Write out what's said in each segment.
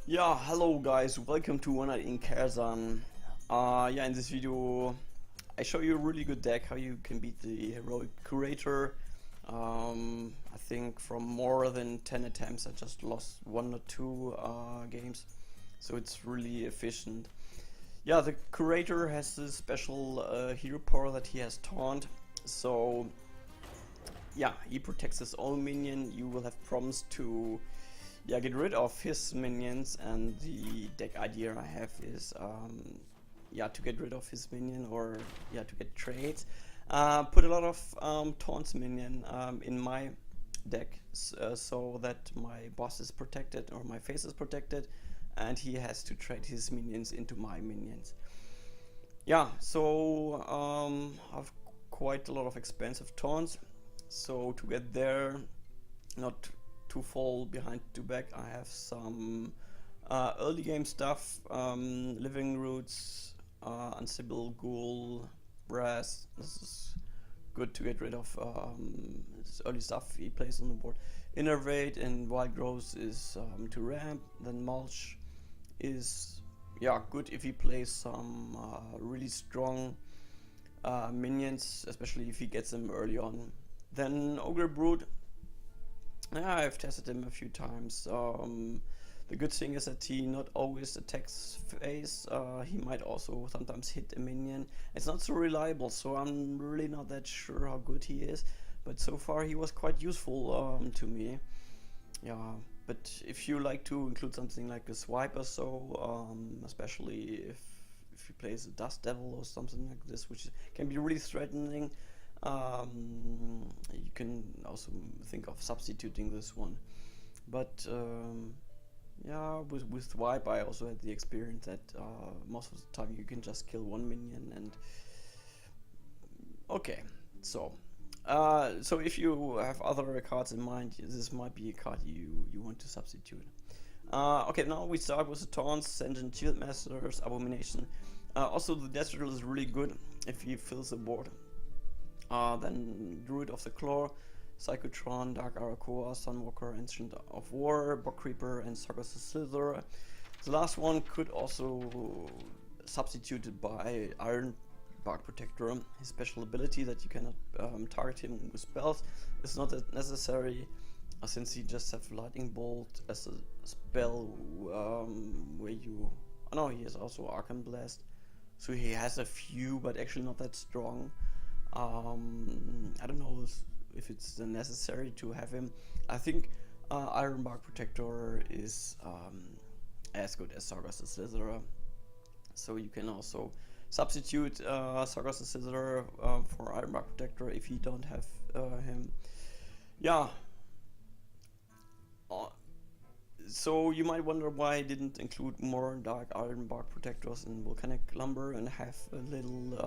Yeah, hello guys, welcome to One Night in Karazhan. In this video I show you a really good deck, how you can beat the heroic Curator. I think from more than 10 attempts I just lost 1 or 2 games, so it's really efficient. Yeah, the Curator has this special hero power that he has Taunt, so yeah, he protects his own minion. You will have problems to get rid of his minions, and the deck idea I have is to get rid of his minion, or to get trades. Put a lot of Taunt's minion in my deck, so that my boss is protected or my face is protected, and he has to trade his minions into my minions. Yeah, so I've quite a lot of expensive Taunts, so to get there, not to fall behind to back, I have some early game stuff, Living Roots, Unstable Ghoul, Brass. This is good to get rid of this early stuff he plays on the board. Innervate and Wild Growth is to ramp. Then Mulch is good if he plays some really strong minions, especially if he gets them early on. Then Ogre Brood. Yeah, I've tested him a few times. The good thing is that he not always attacks face. He might also sometimes hit a minion. It's not so reliable, so I'm really not that sure how good he is. But so far he was quite useful to me. Yeah, but if you like to include something like a swipe or so, especially if he plays a Dust Devil or something like this, which can be really threatening, you can also think of substituting this one. But with Wipe I also had the experience that most of the time you can just kill one minion. And okay, so if you have other cards in mind, this might be a card you want to substitute. Okay, now we start with the Taunts, Sentient Shield Masters, Abomination. Also the Death Rattle is really good if he fills the board. Then Druid of the Claw, Psychotron, Dark Arakoa, Sunwalker, Ancient of War, Bog Creeper, and Sagas the Slither. The last one could also substituted by Iron Bark Protector. His special ability that you cannot target him with spells is not that necessary, since he just have Lightning Bolt as a spell where you... Oh no, he has also Arcane Blast, so he has a few, but actually not that strong. I don't know if it's necessary to have him. I think Iron Bark Protector is as good as Sagas the Slitherer, so you can also substitute Sagas the Slitherer for Iron Bark Protector if you don't have him. Yeah. So you might wonder why I didn't include more Dark Iron Bark Protectors in Volcanic Lumber and have a little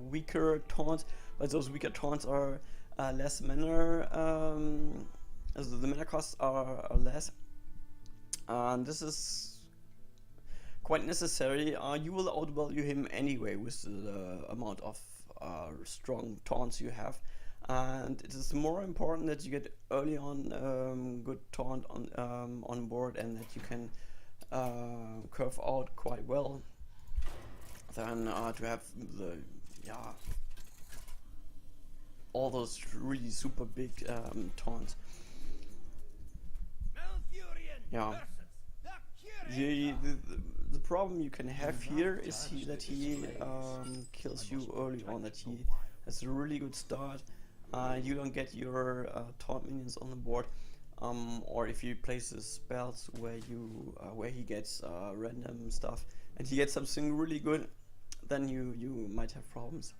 weaker taunts, but those weaker taunts are less mana, so the mana costs are less, and this is quite necessary. You will outvalue him anyway with the amount of strong taunts you have. And it is more important that you get early on good taunt on board, and that you can curve out quite well, than to have the all those really super big taunts. Yeah. The problem you can have here is that he kills you early on. That he has a really good start. You don't get your taunt minions on the board, or if he places spells where he gets random stuff and he gets something really good, then you might have problems.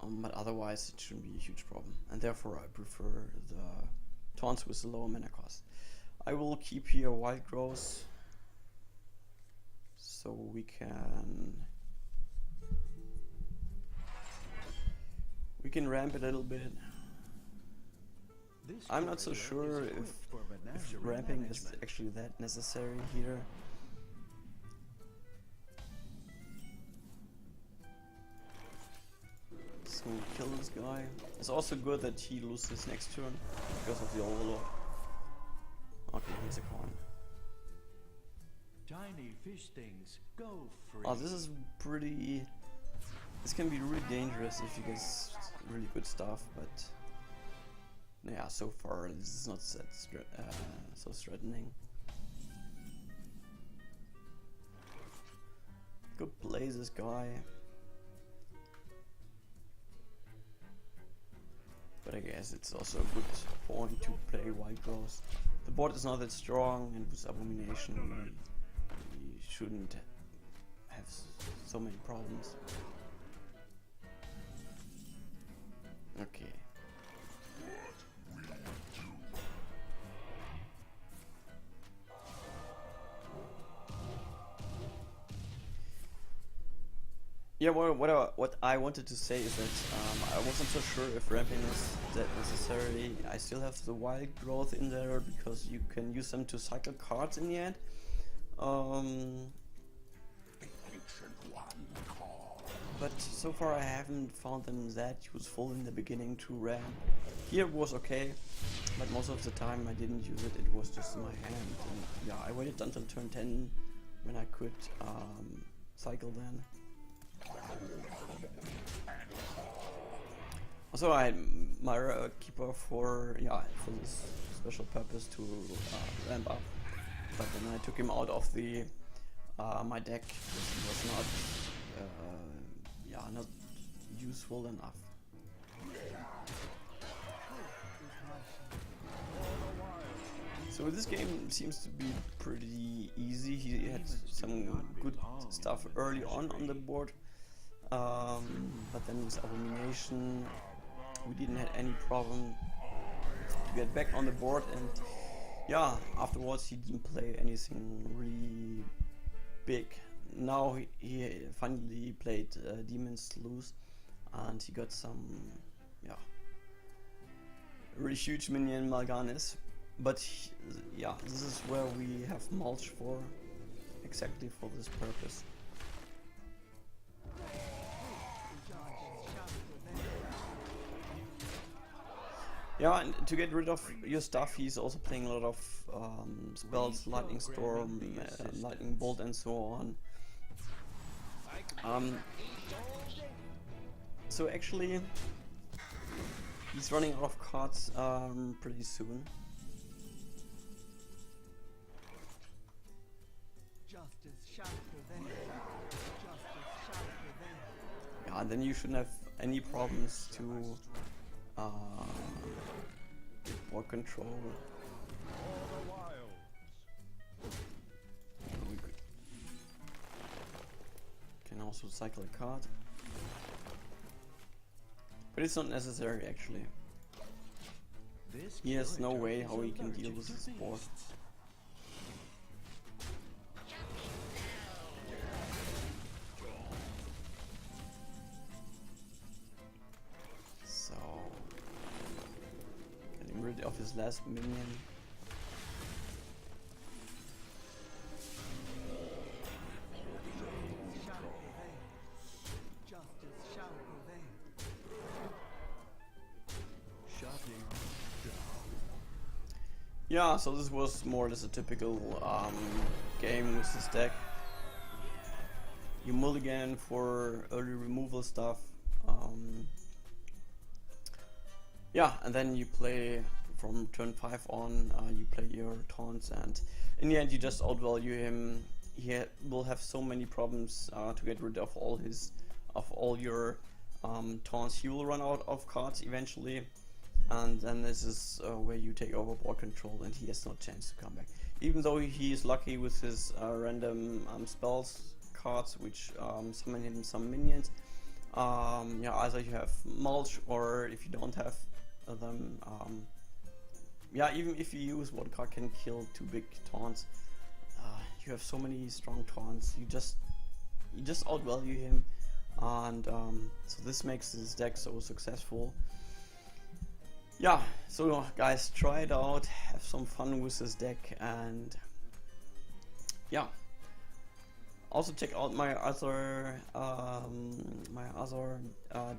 But otherwise it shouldn't be a huge problem, and therefore I prefer the taunts with the lower mana cost. I will keep here Wild Growth, so we can ramp it a little bit. I'm not so sure if ramping is actually that necessary here. So we kill this guy. It's also good that he loses next turn because of the Overlord. Okay, here's a coin. Tiny fish things go free. Oh, this is pretty. This can be really dangerous if you get really good stuff, but yeah, so far this is not so threatening. Good play, this guy. But I guess it's also a good point to play White Rose. The board is not that strong, and with Abomination we shouldn't have so many problems. Okay. Yeah, what I wanted to say is that I wasn't so sure if ramping is that necessary. I still have the wild growth in there because you can use them to cycle cards in the end. But so far I haven't found them that useful in the beginning to ramp. Here it was okay, but most of the time I didn't use it, it was just in my hand. And yeah, I waited until turn 10 when I could cycle then. Also I had my keeper for this special purpose to ramp up, but then I took him out of the my deck because he was not useful enough. So this game seems to be pretty easy. He had some good stuff early on the board, but then with Abomination we didn't have any problem to get back on the board, and yeah, afterwards he didn't play anything really big. Now he finally played Demon's Loose, and he got some really huge minion Mal'Ganis. But this is where we have mulch for, exactly for this purpose. Yeah, and to get rid of your stuff, he's also playing a lot of spells, Lightning Storm, Lightning Bolt, and so on. So actually, he's running out of cards pretty soon. Yeah, and then you shouldn't have any problems to get board control. We can also cycle a card, but it's not necessary actually. He has no way how he can deal with this board. So, getting rid of his last minion. Yeah, so this was more or less a typical game with this deck. You mulligan for early removal stuff. Yeah, and then you play from turn 5 on, you play your taunts, and in the end you just outvalue him. He will have so many problems to get rid of all your taunts. He will run out of cards eventually. And then this is where you take over board control, and he has no chance to come back. Even though he is lucky with his random spells cards, which summon him some minions. Yeah, either you have mulch, or if you don't have them, yeah, even if you use one card can kill 2 big taunts. You have so many strong taunts. You just outvalue him, and so this makes this deck so successful. Yeah, so guys, try it out, have some fun with this deck, and yeah. Also check out my other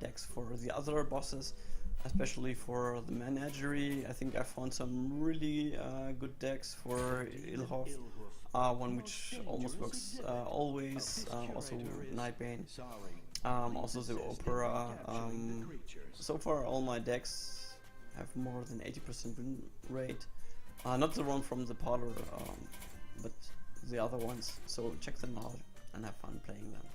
decks for the other bosses. especially for the menagerie. I think I found some really good decks for Ilhoff. One which almost works always, also Nightbane, also the Opera. So far all my decks have more than 80% win rate. Not the one from the parlor, but the other ones. So check them out and have fun playing them.